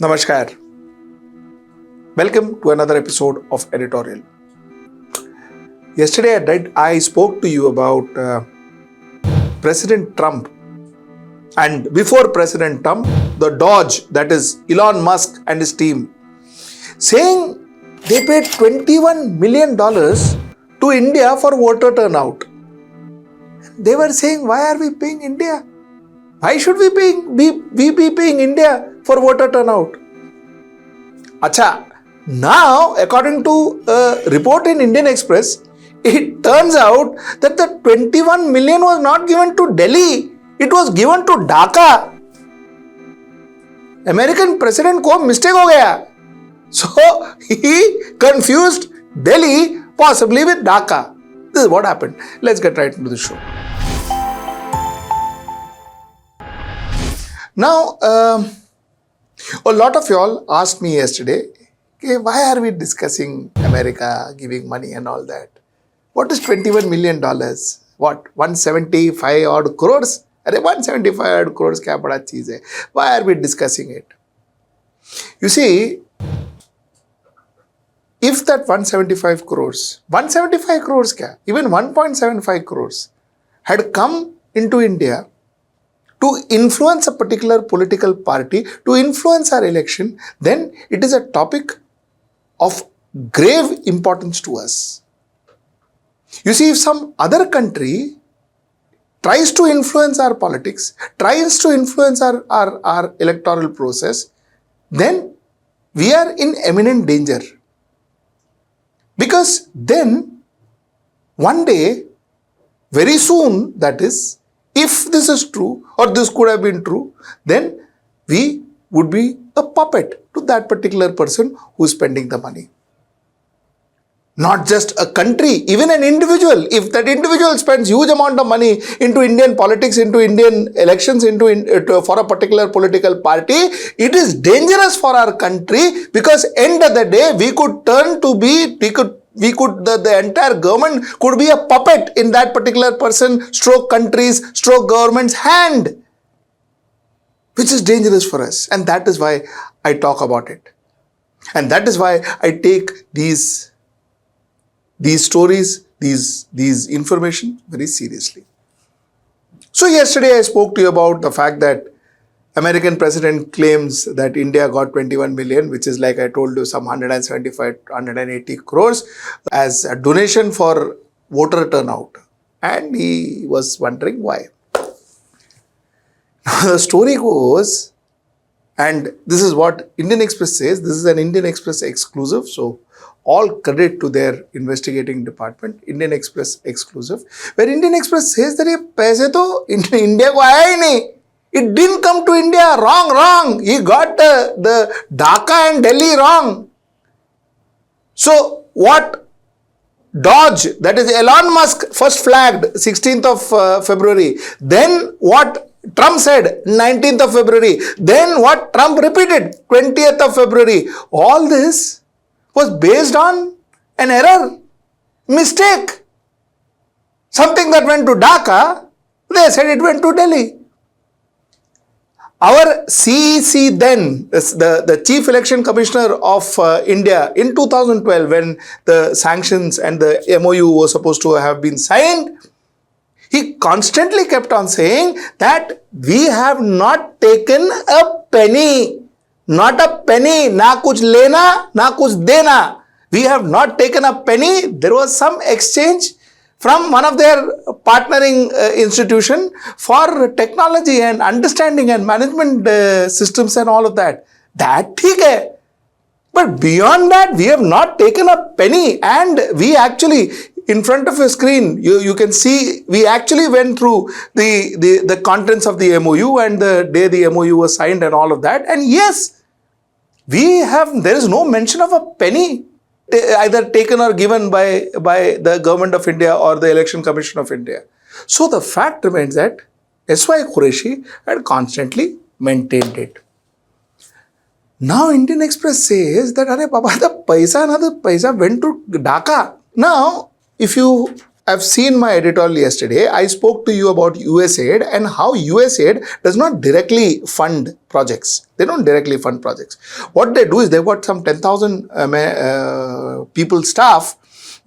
Namaskar. Welcome to another episode of Editorial. Yesterday I spoke to you about President Trump, and before President Trump, the DOGE, that is Elon Musk and his team, saying they paid $21 million to India for voter turnout. They were saying, why are we paying India? Why should we be paying India for voter turnout? Acha, now according to a report in Indian Express, it turns out that the 21 million was not given to Delhi, it was given to Dhaka. American president ko mistake ho gaya. So he confused Delhi possibly with Dhaka. This is what happened. Let's get right into the show. Now, a lot of y'all asked me yesterday, okay, why are we discussing America giving money and all that? What is $21 million? What? 175 odd crores? Arey 175 odd crores kya bada cheez hai? Why are we discussing it? You see, if that 175 crores kya, even 1.75 crores had come into India to influence a particular political party, to influence our election, then it is a topic of grave importance to us. You see, if some other country tries to influence our politics, tries to influence our electoral process, then we are in imminent danger. Because then, one day, very soon, that is, if this is true, or this could have been true, then we would be a puppet to that particular person who is spending the money. Not just a country, even an individual. If that individual spends huge amount of money into Indian politics, into Indian elections, for a particular political party, it is dangerous for our country, because end of the day, we could turn to be, the entire government could be a puppet in that particular person, stroke country's, stroke government's hand, which is dangerous for us. And that is why I talk about it. And that is why I take these stories, these information very seriously. So yesterday I spoke to you about the fact that American president claims that India got 21 million, which is, like I told you, some 175, 180 crores as a donation for voter turnout. And he was wondering why. Now the story goes, and this is what Indian Express says, this is an Indian Express exclusive, so all credit to their investigating department, Indian Express exclusive, where Indian Express says that ye paise to India ko aaya hi nahi. It didn't come to India. Wrong. He got the Dhaka and Delhi wrong. So what DOGE, that is Elon Musk, first flagged 16th of February. Then what Trump said 19th of February. Then what Trump repeated 20th of February. All this was based on an error, mistake. Something that went to Dhaka, they said it went to Delhi. Our CEC then, the Chief Election Commissioner of India in 2012, when the sanctions and the MOU was supposed to have been signed, he constantly kept on saying that we have not taken a penny. Not a penny. Na kuch lena, na kuch dena. We have not taken a penny. There was some exchange from one of their partnering institution for technology and understanding and management systems and all of that. That theek hai. But beyond that, we have not taken a penny. And we actually, in front of a screen, you can see, we actually went through the contents of the MOU and the day the MOU was signed and all of that. And yes, there is no mention of a penny either taken or given by the government of India or the Election Commission of India. So the fact remains that S.Y. Qureshi had constantly maintained it. Now Indian Express says that, Arey Baba, the paisa went to Dhaka. Now, if you I've seen my editorial yesterday. I spoke to you about USAID and how USAID does not directly fund projects. They don't directly fund projects. What they do is they've got some 10,000 people staff,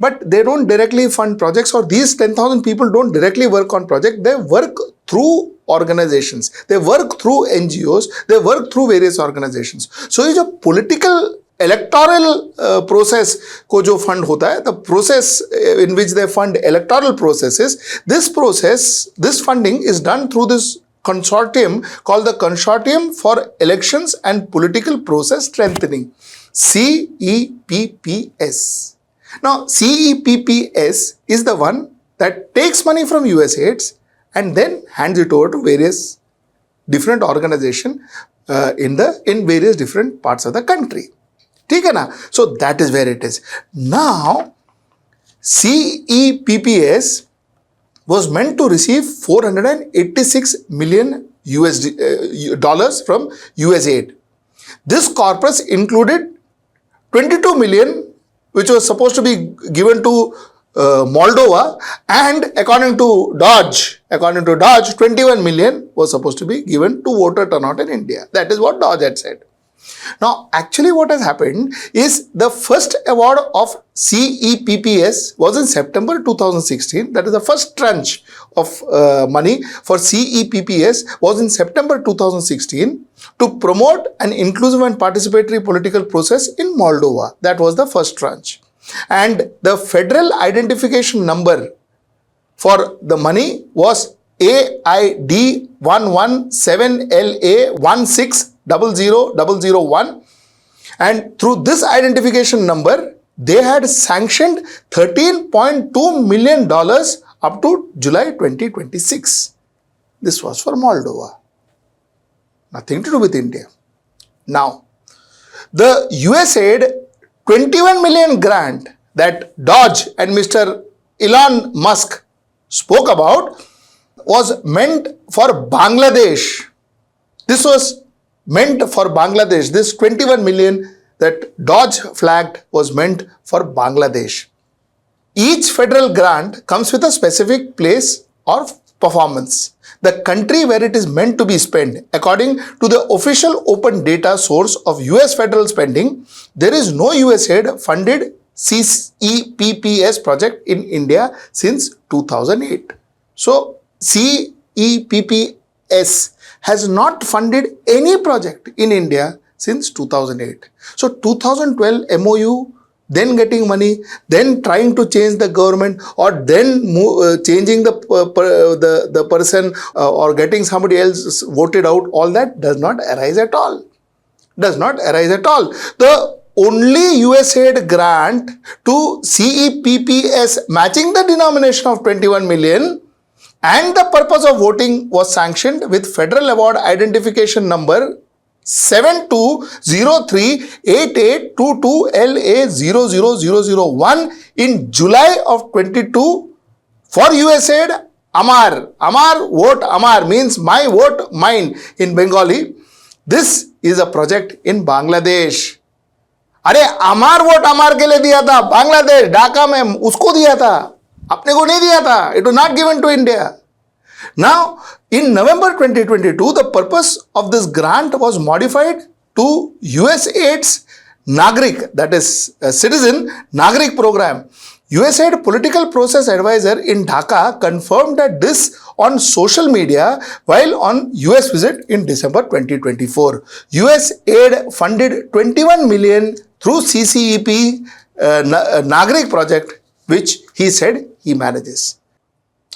but they don't directly fund projects, or these 10,000 people don't directly work on projects. They work through organizations. They work through NGOs. They work through various organizations. So ये जो political electoral process को जो fund होता है, the process in which they fund electoral processes, this funding is done through this consortium called the Consortium for Elections and Political Process Strengthening, CEPPS. Now, CEPPS is the one that takes money from USAIDs and then hands it over to various different organizations in various different parts of the country. ठीक है ना? So that is where it is. Now, CEPPS was meant to receive $486 million dollars from USAID. This corpus included 22 million, which was supposed to be given to Moldova, and according to DOGE, 21 million was supposed to be given to voter turnout in India. That is what DOGE had said. Now, actually what has happened is the first award of CEPPS was in September 2016. That is the first tranche of money for CEPPS was in September 2016 to promote an inclusive and participatory political process in Moldova. That was the first tranche. And the federal identification number for the money was AID 117LA1600001, and through this identification number they had sanctioned $13.2 million up to July 2026. This was for Moldova. Nothing to do with India. Now, the USAID 21 million grant that DOGE and Mr. Elon Musk spoke about was meant for Bangladesh. This was meant for Bangladesh. This 21 million that DOGE flagged was meant for Bangladesh. Each federal grant comes with a specific place or performance, the country where it is meant to be spent. According to the official open data source of US federal spending, there is no USAID funded CEPPS project in India since 2008. So, CEPPS has not funded any project in India since 2008. So, 2012 MOU, then getting money, then trying to change the government, or then changing the person or getting somebody else voted out, all that does not arise at all. Does not arise at all. The only USAID grant to CEPPS matching the denomination of 21 million and the purpose of voting was sanctioned with Federal Award Identification Number 72038822LA00001 in July of 22 for USAID Amar. Amar, vote Amar means my vote, mine in Bengali. This is a project in Bangladesh. अरे अमार vote अमार के लिए दिया था, बांग्लादेश ढाका में उसको दिया था, अपने को नहीं दिया था. It was not given to India. Now, in November 2022, the purpose of this grant was modified to USAID's Nagrik, that is a citizen Nagrik program. USAID political process advisor in Dhaka confirmed that this on social media while on US visit in December 2024. USAID funded 21 million through CCEP Nagrik project, which he said he manages.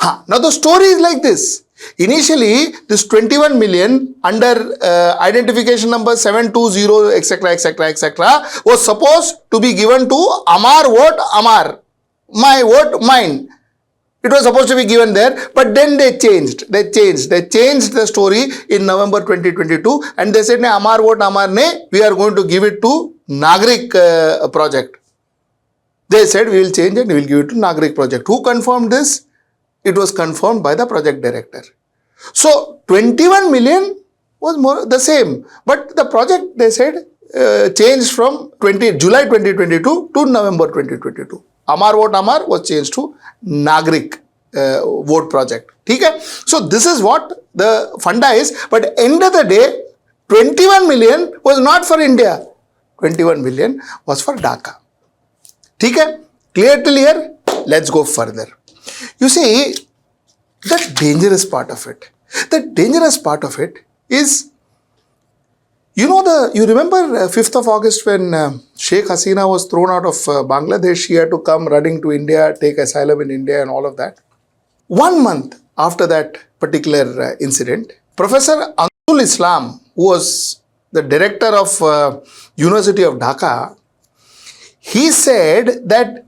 Now the story is like this. Initially, this 21 million under identification number 720 etc. was supposed to be given to Amar vote Amar, my vote mine. It was supposed to be given there, but then they changed the story in November 2022 and they said, Amar vote Amar ne, we are going to give it to Nagrik project. They said we will change it, we will give it to Nagrik project. Who confirmed this? It was confirmed by the project director. So 21 million was more the same, but the project they said changed from July 2022 to November 2022. Amar Vote Amar was changed to Nagrik Vote Project. Okay? So this is what the funda is. But end of the day, 21 million was not for India. 21 million was for Dhaka. Okay? Clear till here? Let's go further. You see, the dangerous part of it. The dangerous part of it is, you remember 5th of August when Sheikh Hasina was thrown out of Bangladesh, she had to come running to India, take asylum in India and all of that. 1 month after that particular incident, Professor Ansul Islam, who was the director of University of Dhaka, he said that,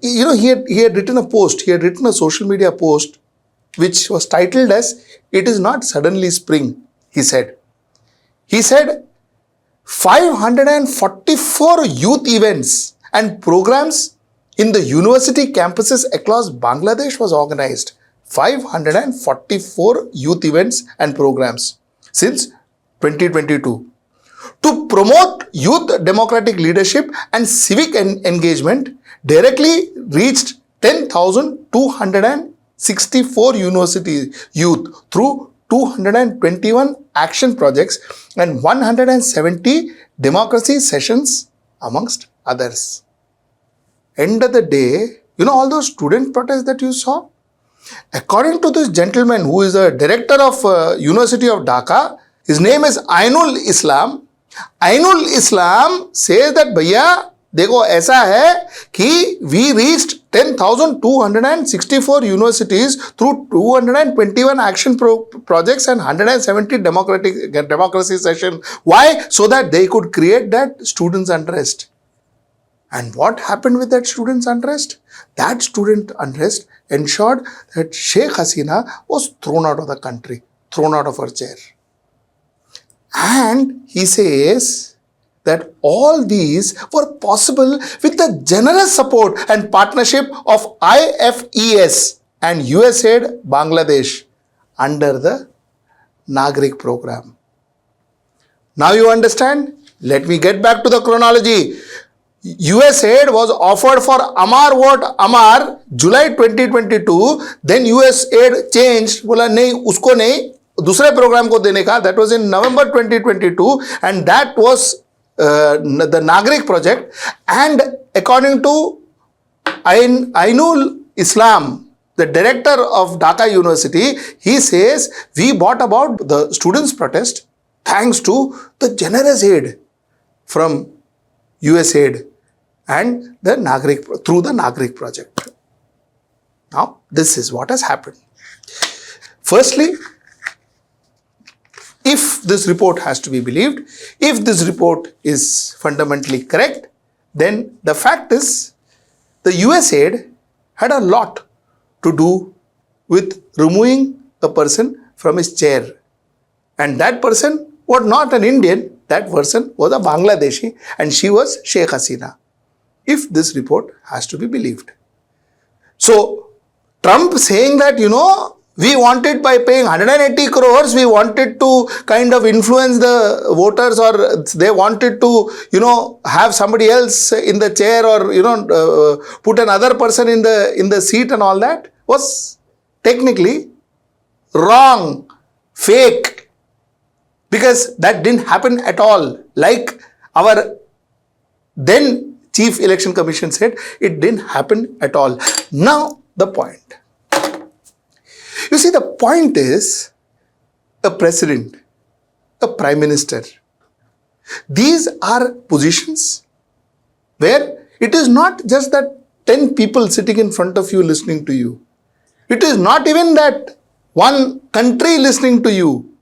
he had written a post, he had written a social media post which was titled as, "It is not suddenly spring," he said. He said, 544 youth events and programs in the university campuses across Bangladesh was organized. 544 youth events and programs since 2022 to promote youth democratic leadership and civic engagement, directly reached 10,264 university youth through 221 action projects and 170 democracy sessions, amongst others. End of the day, all those student protests that you saw? According to this gentleman who is a director of University of Dhaka, his name is Ainul Islam. Ainul Islam says that, Bhaiya, देखो ऐसा है कि we reached 10,264 universities through 221 action projects and 170 democracy sessions. Why? So that they could create that students' unrest. And what happened with that students' unrest? That student unrest ensured that Sheikh Hasina was thrown out of the country, thrown out of her chair. And he says that all these were possible with the generous support and partnership of IFES and USAID Bangladesh under the Nagrik program. Now you understand? Let me get back to the chronology. USAID was offered for Amar Vote Amar July 2022. Then USAID changed, बोला नहीं उसको नहीं दूसरे programme को देने का. That was in November 2022 and that was the Nagrik project. And according to Ainul Islam, the director of Dhaka University, he says we brought about the students' protest thanks to the generous aid from USAID and the Nagrik, through the Nagrik project. Now, this is what has happened. Firstly, if this report has to be believed, if this report is fundamentally correct, then the fact is the USAID had a lot to do with removing a person from his chair. And that person was not an Indian, that person was a Bangladeshi and she was Sheikh Hasina, if this report has to be believed. So, Trump saying that, we wanted, by paying 180 crores, we wanted to kind of influence the voters, or they wanted to, have somebody else in the chair, or, put another person in the seat and all that, was technically wrong, fake, because that didn't happen at all. Like our then Chief Election Commission said, it didn't happen at all. Now, the point. You see, the point is, a president, a prime minister, these are positions where it is not just that 10 people sitting in front of you listening to you. It is not even that one country listening to you.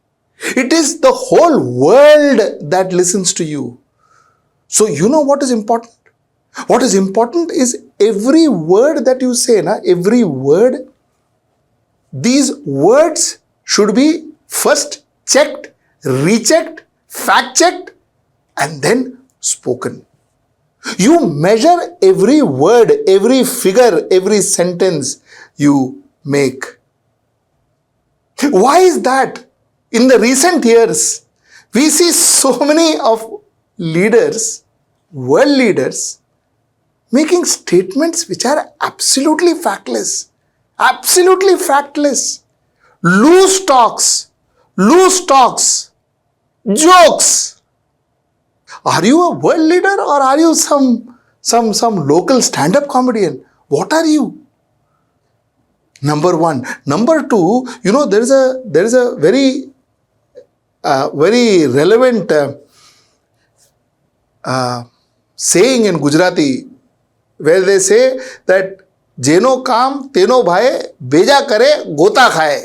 It is the whole world that listens to you. So you know what is important? What is important is every word that you say, every word, these words should be first checked, rechecked, fact-checked, and then spoken. You measure every word, every figure, every sentence you make. Why is that? In the recent years, we see so many of leaders, world leaders, making statements which are absolutely factless. Absolutely factless. Loose talks. Jokes. Are you a world leader or are you some local stand-up comedian? What are you? Number one. Number two, there is a very relevant saying in Gujarati where they say that जेनो काम तेनो भाए बेजा करे गोता खाए.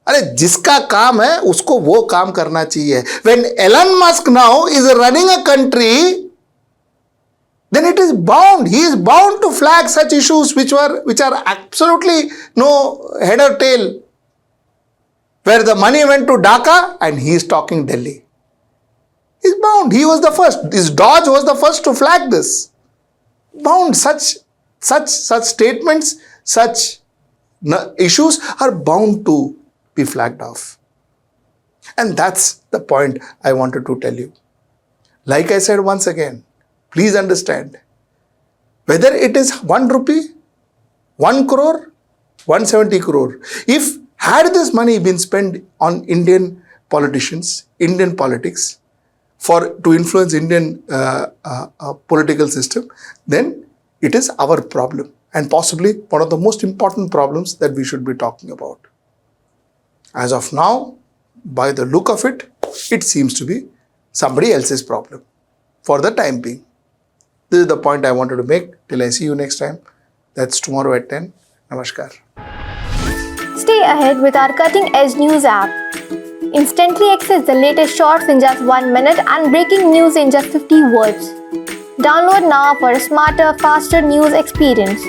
अरे जिसका काम है उसको वो काम करना चाहिए. When Elon Musk now is running a country, then it is bound. He is bound to flag such issues which are absolutely no head or tail. Where the money went to Dhaka and he is talking Delhi. He is bound. He was the first. This DOGE was the first to flag this. Bound. Such statements, such issues are bound to be flagged off. And that's the point I wanted to tell you. Like I said once again, please understand, whether it is 1 rupee, 1 crore, 170 crore, if had this money been spent on Indian politicians, Indian politics, to influence Indian political system, then it is our problem and possibly one of the most important problems that we should be talking about. As of now, by the look of it, it seems to be somebody else's problem for the time being. This is the point I wanted to make. Till I see you next time. That's tomorrow at 10. Namaskar. Stay ahead with our cutting edge news app. Instantly access the latest shorts in just 1 minute and breaking news in just 50 words. Download now for a smarter, faster news experience.